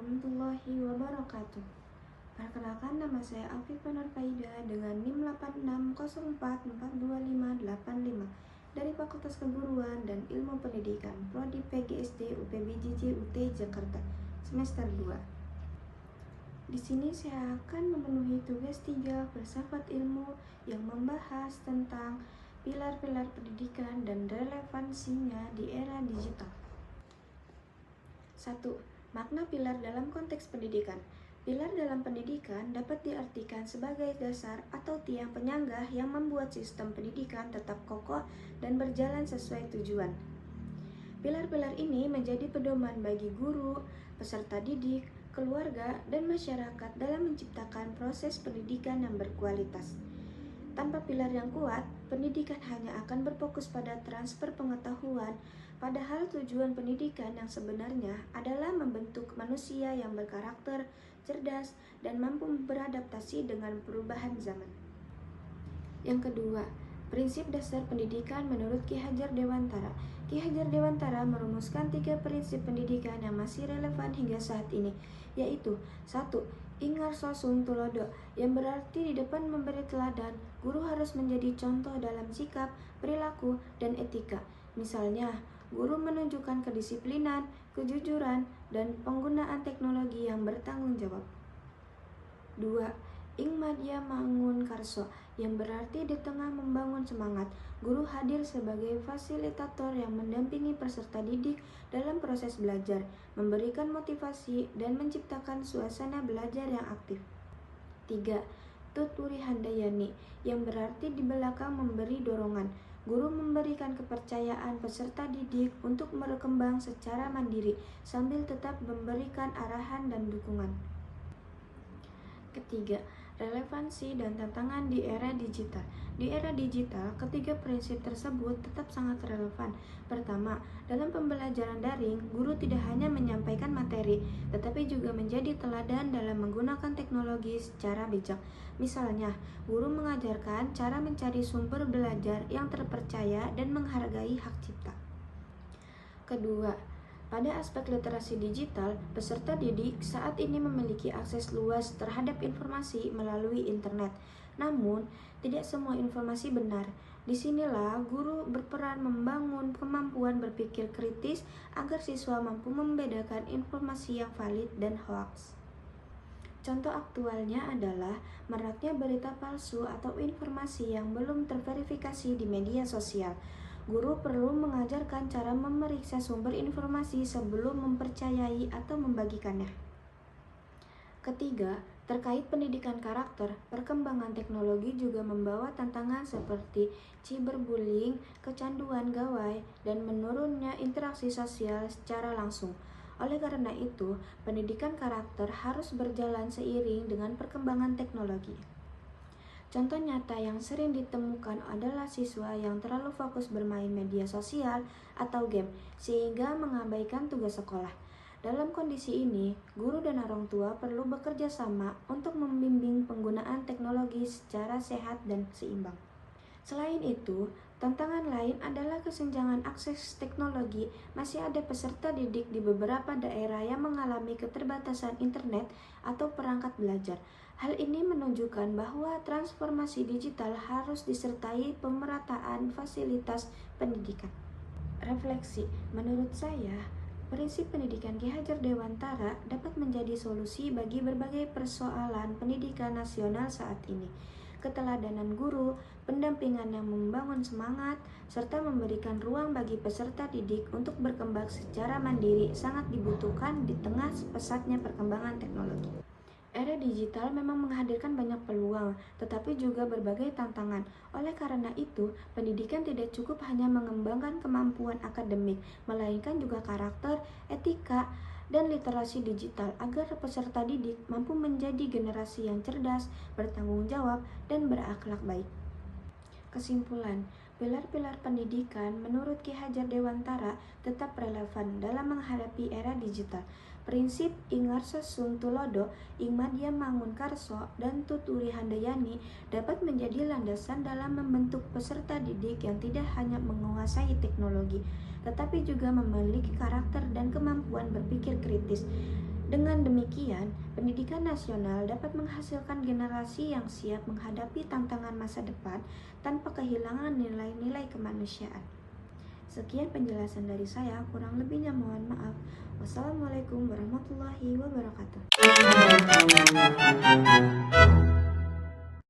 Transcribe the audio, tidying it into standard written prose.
warahmatullahi wabarakatuh. Perkenalkan, nama saya Afifah Nur Faida dengan NIM 86044255 dari Fakultas Keguruan dan Ilmu Pendidikan Prodi PGSD UPBJJ UT Jakarta semester 2. Di sini saya akan memenuhi tugas 3 filsafat ilmu yang membahas tentang pilar-pilar pendidikan dan relevansinya di era digital. 1. Makna pilar dalam konteks pendidikan. Pilar dalam pendidikan dapat diartikan sebagai dasar atau tiang penyangga yang membuat sistem pendidikan tetap kokoh dan berjalan sesuai tujuan. Pilar-pilar ini menjadi pedoman bagi guru, peserta didik, keluarga, dan masyarakat dalam menciptakan proses pendidikan yang berkualitas. Tanpa pilar yang kuat, pendidikan hanya akan berfokus pada transfer pengetahuan, padahal tujuan pendidikan yang sebenarnya adalah membentuk manusia yang berkarakter, cerdas, dan mampu beradaptasi dengan perubahan zaman. Yang kedua, prinsip dasar pendidikan menurut Ki Hajar Dewantara. Ki Hajar Dewantara merumuskan 3 prinsip pendidikan yang masih relevan hingga saat ini, yaitu 1. Ingarso sung tulodo, yang berarti di depan memberi teladan, guru harus menjadi contoh dalam sikap, perilaku, dan etika. Misalnya, guru menunjukkan kedisiplinan, kejujuran, dan penggunaan teknologi yang bertanggung jawab. 2. Ing madya mangun karso, yang berarti di tengah membangun semangat, guru hadir sebagai fasilitator yang mendampingi peserta didik dalam proses belajar, memberikan motivasi, dan menciptakan suasana belajar yang aktif. 3. Tuturi handayani, yang berarti di belakang memberi dorongan, guru memberikan kepercayaan peserta didik untuk berkembang secara mandiri sambil tetap memberikan arahan dan dukungan. Ketiga, relevansi dan tantangan di era digital. Di era digital, ketiga prinsip tersebut tetap sangat relevan. Pertama, dalam pembelajaran daring, guru tidak hanya menyampaikan materi, tetapi juga menjadi teladan dalam menggunakan teknologi secara bijak. Misalnya, guru mengajarkan cara mencari sumber belajar yang terpercaya dan menghargai hak cipta. Kedua, pada aspek literasi digital, peserta didik saat ini memiliki akses luas terhadap informasi melalui internet. Namun, tidak semua informasi benar. Disinilah guru berperan membangun kemampuan berpikir kritis agar siswa mampu membedakan informasi yang valid dan hoaks. Contoh aktualnya adalah maraknya berita palsu atau informasi yang belum terverifikasi di media sosial. Guru perlu mengajarkan cara memeriksa sumber informasi sebelum mempercayai atau membagikannya. Ketiga, terkait pendidikan karakter, perkembangan teknologi juga membawa tantangan seperti cyberbullying, kecanduan gawai, dan menurunnya interaksi sosial secara langsung. Oleh karena itu, pendidikan karakter harus berjalan seiring dengan perkembangan teknologi. Contoh nyata yang sering ditemukan adalah siswa yang terlalu fokus bermain media sosial atau game, sehingga mengabaikan tugas sekolah. Dalam kondisi ini, guru dan orang tua perlu bekerja sama untuk membimbing penggunaan teknologi secara sehat dan seimbang. Selain itu, tantangan lain adalah kesenjangan akses teknologi. Masih ada peserta didik di beberapa daerah yang mengalami keterbatasan internet atau perangkat belajar. Hal ini menunjukkan bahwa transformasi digital harus disertai pemerataan fasilitas pendidikan. Refleksi, menurut saya, prinsip pendidikan Ki Hajar Dewantara dapat menjadi solusi bagi berbagai persoalan pendidikan nasional saat ini. Keteladanan guru, pendampingan yang membangun semangat, serta memberikan ruang bagi peserta didik untuk berkembang secara mandiri sangat dibutuhkan di tengah pesatnya perkembangan teknologi. Era digital memang menghadirkan banyak peluang, tetapi juga berbagai tantangan. Oleh karena itu, pendidikan tidak cukup hanya mengembangkan kemampuan akademik, melainkan juga karakter, etika, dan literasi digital agar peserta didik mampu menjadi generasi yang cerdas, bertanggung jawab, dan berakhlak baik. Kesimpulan, pilar-pilar pendidikan menurut Ki Hajar Dewantara tetap relevan dalam menghadapi era digital. Prinsip Ingarso sung tulodo, ing madya mangun karso, dan tuturi handayani dapat menjadi landasan dalam membentuk peserta didik yang tidak hanya menguasai teknologi, tetapi juga memiliki karakter dan kemampuan berpikir kritis. Dengan demikian, pendidikan nasional dapat menghasilkan generasi yang siap menghadapi tantangan masa depan tanpa kehilangan nilai-nilai kemanusiaan. Sekian penjelasan dari saya, kurang lebihnya mohon maaf. Wassalamualaikum warahmatullahi wabarakatuh.